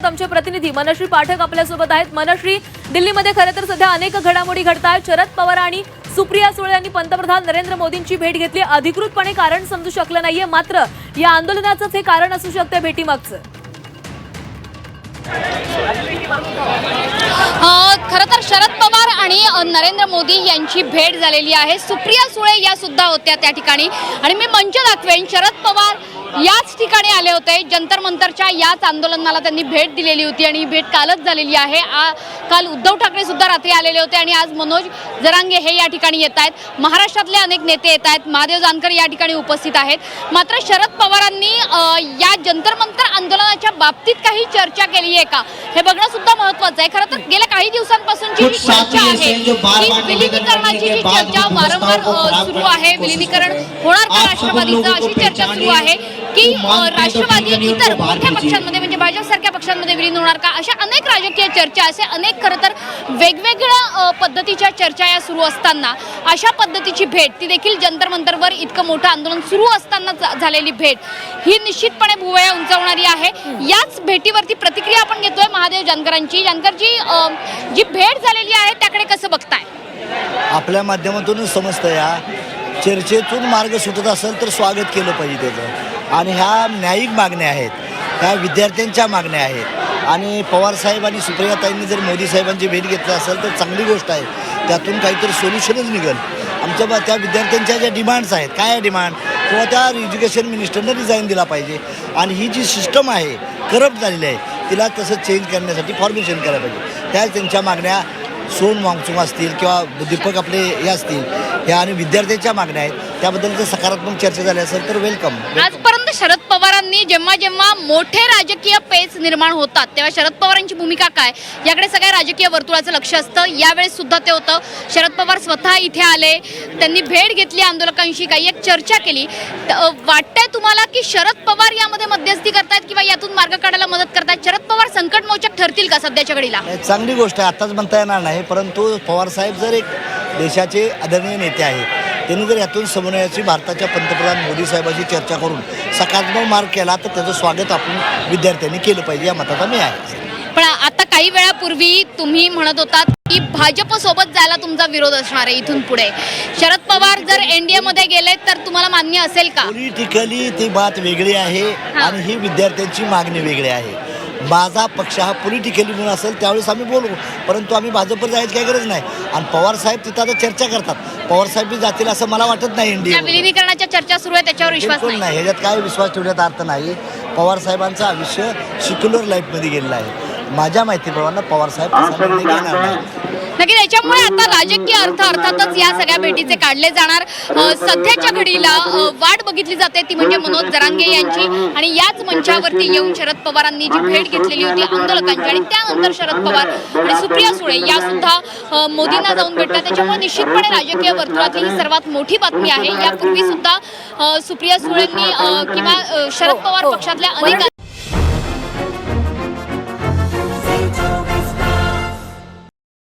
आमचे प्रतिनिधी मनश्री पाठक आपल्यासोबत आहेत। मनश्री, दिल्लीमध्ये खरं तर सध्या अनेक घडामोडी घडतायत। शरद पवार आणि सुप्रिया सुळे यांनी पंतप्रधान नरेंद्र मोदींची भेट घेतली। अधिकृतपणे कारण समजू शकलं नाहीये, मात्र या आंदोलनाचंच हे कारण असू शकते भेटीमागचं। खरं तर शरद पवार आणि नरेंद्र मोदी यांची भेट झालेली आहे। सुप्रिया सुळे या सुद्धा होत्या त्या ठिकाणी आणि मी मंच दाखवेन। शरद पवार याच ठिकाणी आले होते, जंतर मंतरच्या याच आंदोलनाला त्यांनी भेट दिलेली होती आणि ही भेट कालच झालेली आहे। काल उद्धव ठाकरे सुद्धा रात्री आलेले होते आणि आज मनोज जरांगे हे या ठिकाणी येत आहेत। महाराष्ट्रातले अनेक नेते येत आहेत, महादेव जानकर या ठिकाणी उपस्थित आहेत। मात्र शरद पवारांनी या जंतर मंतर आंदोलनाच्या बाबतीत काही चर्चा केली आहे का हे बघणं सुद्धा महत्त्वाचं आहे। खरं तर गेल्या काही दिवसांपासूनची जी चर्चा आहे ती विलिनीकरणाची जी चर्चा वारंवार सुरू आहे। विलिनीकरण होणार का राष्ट्रवादीचं अशी चर्चा सुरू आहे की राष्ट्रवादी इतर मोठ्या पक्षांमध्ये म्हणजे भाजपसारख्या पक्षांमध्ये विलीन होणार का, अशा अनेक राजकीय चर्चा, असे अनेक खरं तर वेगवेगळ्या पद्धतीच्या चर्चा या सुरू असताना अशा पद्धतीची भेट ती देखील जंतर मंतरवर इतकं मोठं आंदोलन सुरू असताना झालेली भेट ही निश्चितपणे भुवया उंचावणारी आहे। याच भेटीवरती प्रतिक्रिया आपण घेतोय महादेव जानकरांची। जानकरजी, जी भेट झालेली आहे त्याकडे कसं बघताय? आपल्या माध्यमातूनच समजतं, या चर्चेतून मार्ग सुटत असेल तर स्वागत केलं पाहिजे त्याचं। आणि ह्या न्यायिक मागण्या आहेत, ह्या विद्यार्थ्यांच्या मागण्या आहेत आणि पवारसाहेब आणि सुप्रियाताईंनी जर मोदी साहेबांची भेट घेतली असेल तर चांगली गोष्ट आहे, त्यातून काहीतरी सोल्युशनच निघेल। आमच्या त्या विद्यार्थ्यांच्या ज्या डिमांड्स आहेत, काय आहे डिमांड, किंवा त्या एज्युकेशन मिनिस्टरनं रिझाईन दिला पाहिजे आणि ही जी सिस्टम आहे करप्ट झालेली आहे तिला तसं चेंज करण्यासाठी फॉर्मेशन करायला पाहिजे। त्या त्यांच्या मागण्या सोन वांगचुक असतील किंवा दीपक आपले हे असतील, ह्या आणि विद्यार्थ्यांच्या मागण्या आहेत, त्याबद्दल जर सकारात्मक चर्चा झाली असेल तर वेलकम। आजपर्यंत शरद पवारांनी जेव्हा जेव्हा मोठे राजकीय पेच निर्माण होतात तेव्हा शरद पवारांची भूमिका काय याकडे सगळ्या राजकीय वर्तुळाचं लक्ष असतं। यावेळेस सुद्धा ते होतं। शरद पवार स्वतः इथे आले, त्यांनी भेट घेतली आंदोलकांशी, काही एक चर्चा केली। वाटतंय तुम्हाला की शरद पवार यामध्ये मध्यस्थी करतायत किंवा यातून मार्ग काढायला मदत करतायत? शरद पवार संकटमोचक ठरतील का सध्याच्या घडीला? चांगली गोष्ट आहे, आताच म्हणता येणार नाही, परंतु पवारसाहेब जर एक देशाचे आदरणीय नेते आहेत, त्यांनी जर यातून समन्वयाची भारताच्या पंतप्रधान मोदी साहेबांशी चर्चा करून सकारात्मक मार्ग केला तर त्याचं स्वागत आपण विद्यार्थ्यांनी केलं पाहिजे, या मताचा मी आहे। पण आता काही वेळापूर्वी तुम्ही म्हणत होतात की भाजप सोबत जायला तुमचा विरोध असणार आहे इथून पुढे। शरद पवार जर एनडीए मध्ये गेले तर तुम्हाला मान्य असेल का? पॉलिटिकली ती बात वेगळी आहे आणि ही विद्यार्थ्यांची मागणी वेगळी आहे। माझा पक्ष हा पॉलिटिकली म्हणून असेल त्यावेळेस आम्ही बोलू, परंतु आम्ही भाजपवर जायची काही गरज नाही। आणि पवारसाहेब तिथं आता चर्चा करतात, पवारसाहेब बी जातील असं मला वाटत नाही। इंडिया विलिनीकरणाच्या चर्चा सुरू आहे त्याच्यावर विश्वास नाही, ह्याच्यात काय विश्वास ठेवण्याचा अर्थ नाही। पवारसाहेबांचं आयुष्य सेक्युलर लाईफमध्ये गेलेलं आहे। माझ्या माहितीप्रमाणे पवारसाहेब घेणार नाही। नक्की त्याच्यामुळे आता राजकीय अर्थ अर्थातच या सगळ्या भेटीचे काढले जाणार। सध्याच्या घडीला वाट बघितली जाते ती म्हणजे मनोज जरांगे यांची आणि याच मंचावरती येऊन शरद पवारांनी जी भेट घेतलेली होती आंदोलकांची आणि त्यानंतर शरद पवार आणि सुप्रिया सुळे या सुद्धा मोदींना जाऊन भेटतात। त्याच्यामुळे निश्चितपणे राजकीय वर्तुळातली ही सर्वात मोठी बातमी आहे। यापूर्वी सुद्धा सुप्रिया सुळेंनी किंवा शरद पवार पक्षातल्या अनेक